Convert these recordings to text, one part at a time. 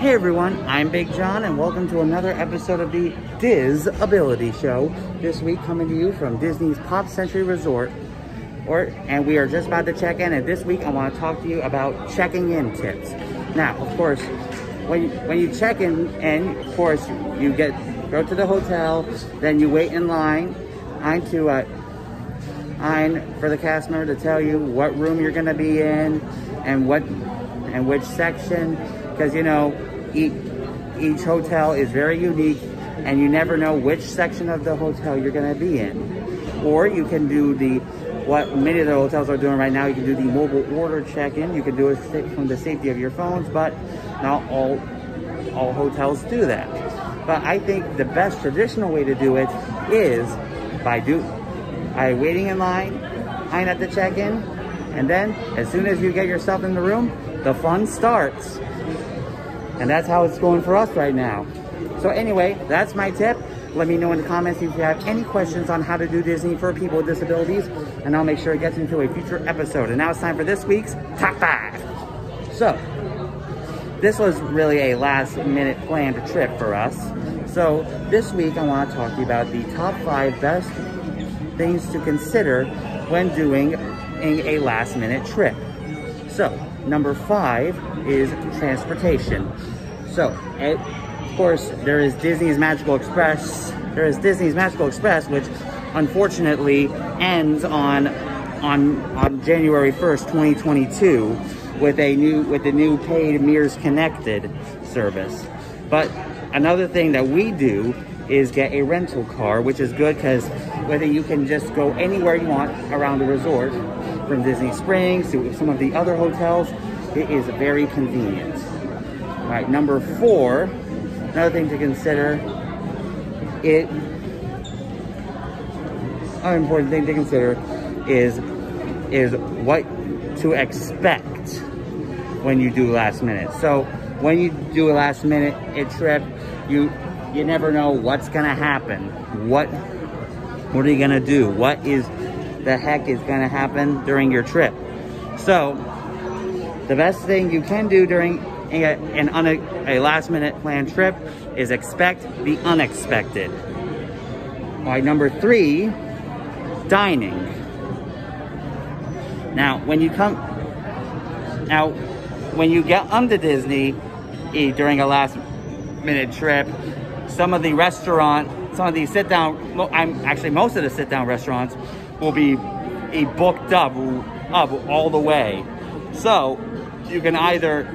Hey everyone, I'm Big John and welcome to another episode of the Disability Show. This week coming to you from Disney's Pop Century Resort. And we are just about to check in, and this week I want to talk to you about checking in tips. Now, of course, when you check in, and of course you go to the hotel, then you wait in line for the cast member to tell you what room you're going to be in and which section, because you know each hotel is very unique and you never know which section of the hotel you're going to be in. Or you can do what many of the hotels are doing right now, you can do the mobile order check-in. You can do it from the safety of your phones, but not all hotels do that. But I think the best traditional way to do it is by waiting in line at the check-in, and then as soon as you get yourself in the room, the fun starts. And that's how it's going for us right now. So anyway, that's my tip. Let me know in the comments if you have any questions on how to do Disney for people with disabilities, and I'll make sure it gets into a future episode. And now it's time for this week's Top 5. So, this was really a last-minute planned trip for us. So, this week I want to talk to you about the top 5 best things to consider when doing a last-minute trip. So, number 5 is transportation. So, of course, there is Disney's Magical Express. There is Disney's Magical Express, which unfortunately ends on January 1st, 2022, with the new paid Mears Connected service. But another thing that we do is get a rental car, which is good because whether you can just go anywhere you want around the resort, from Disney Springs to some of the other hotels, it is very convenient. All right, number 4. Another thing to consider, an important thing to consider is what to expect when you do last minute. So when you do a last minute trip, you never know what's gonna happen. What are you gonna do? What the heck is gonna happen during your trip? So the best thing you can do during a last-minute planned trip is expect the unexpected. All right, number 3, dining. Now, when you get onto Disney during a last-minute trip, most of the sit-down restaurants will be booked up all the way. So you can either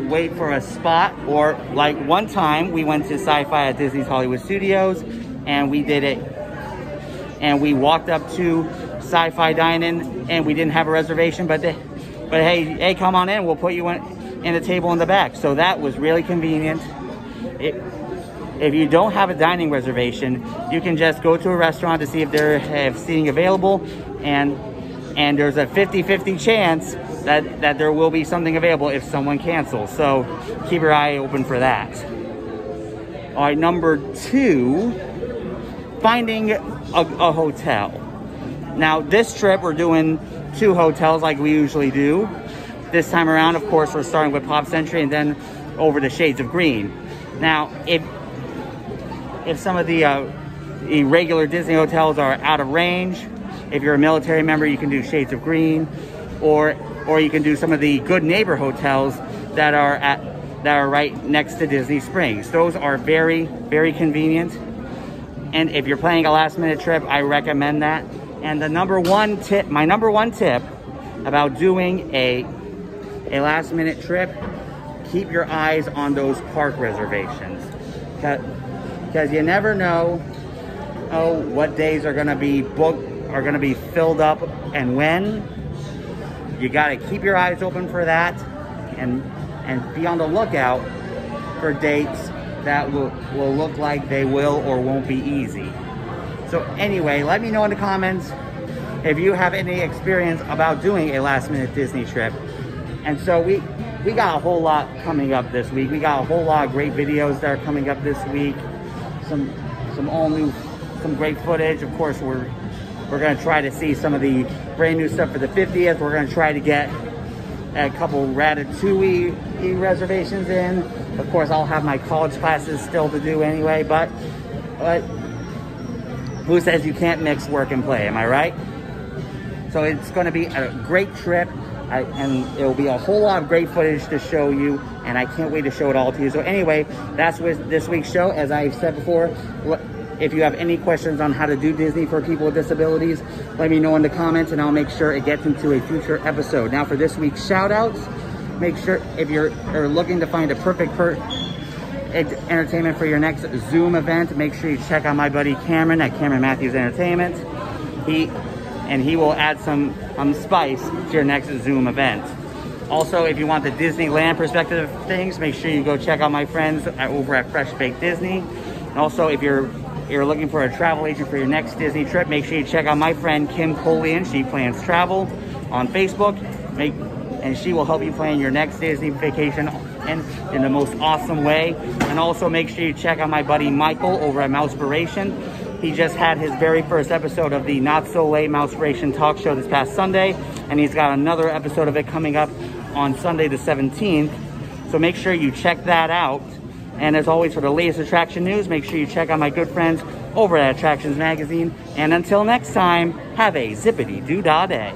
wait for a spot, or like one time we went to Sci-Fi at Disney's Hollywood Studios, and we did it, and we walked up to Sci-Fi Dine-In, and we didn't have a reservation, but hey, come on in, we'll put you in a table in the back. So that was really convenient. If you don't have a dining reservation, you can just go to a restaurant to see if they have seating available, and there's a 50-50 chance that there will be something available if someone cancels. So keep your eye open for that. All right, number 2, finding a hotel. Now this trip we're doing 2 hotels like we usually do. This time around, of course, we're starting with Pop Century and then over to Shades of Green. Now, if some of the regular Disney hotels are out of range, if you're a military member, you can do Shades of Green, or you can do some of the Good Neighbor hotels that are right next to Disney Springs. Those are very, very convenient. And if you're planning a last-minute trip, I recommend that. And my number one tip about doing a last-minute trip, keep your eyes on those park reservations, because you never know what days are going to be booked, are going to be filled up, and when. You got to keep your eyes open for that, and be on the lookout for dates that will look like they will or won't be easy. So anyway, let me know in the comments if you have any experience about doing a last-minute Disney trip. And so we got a whole lot coming up this week. We got a whole lot of great videos that are coming up this week. Some great footage. Of course, we're going to try to see some of the brand new stuff for the 50th. We're going to try to get a couple Ratatouille turkey reservations in. Of course, I'll have my college classes still to do anyway, but who says you can't mix work and play, am I right? So it's going to be a great trip, and it will be a whole lot of great footage to show you, and I can't wait to show it all to you. So anyway, that's with this week's show. As I've said before, if you have any questions on how to do Disney for people with disabilities, let me know in the comments, and I'll make sure it gets into a future episode. Now for this week's shout outs, make sure if you're looking to find a perfect entertainment for your next Zoom event, make sure you check out my buddy Cameron at Cameron Matthews Entertainment. He will add some spice to your next Zoom event. Also, if you want the Disneyland perspective of things, make sure you go check out my friends over at Fresh Baked Disney. And also, if you're looking for a travel agent for your next Disney trip, make sure you check out my friend Kim Colian. She plans travel on Facebook, and she will help you plan your next Disney vacation in the most awesome way. And also make sure you check out my buddy Michael over at Mousepiration. He just had his very first episode of the Not So Late Mousepiration talk show this past Sunday, and he's got another episode of it coming up on Sunday the 17th. So make sure you check that out. And as always, for the latest attraction news, make sure you check out my good friends over at Attractions Magazine. And until next time, have a zippity-doo-dah day.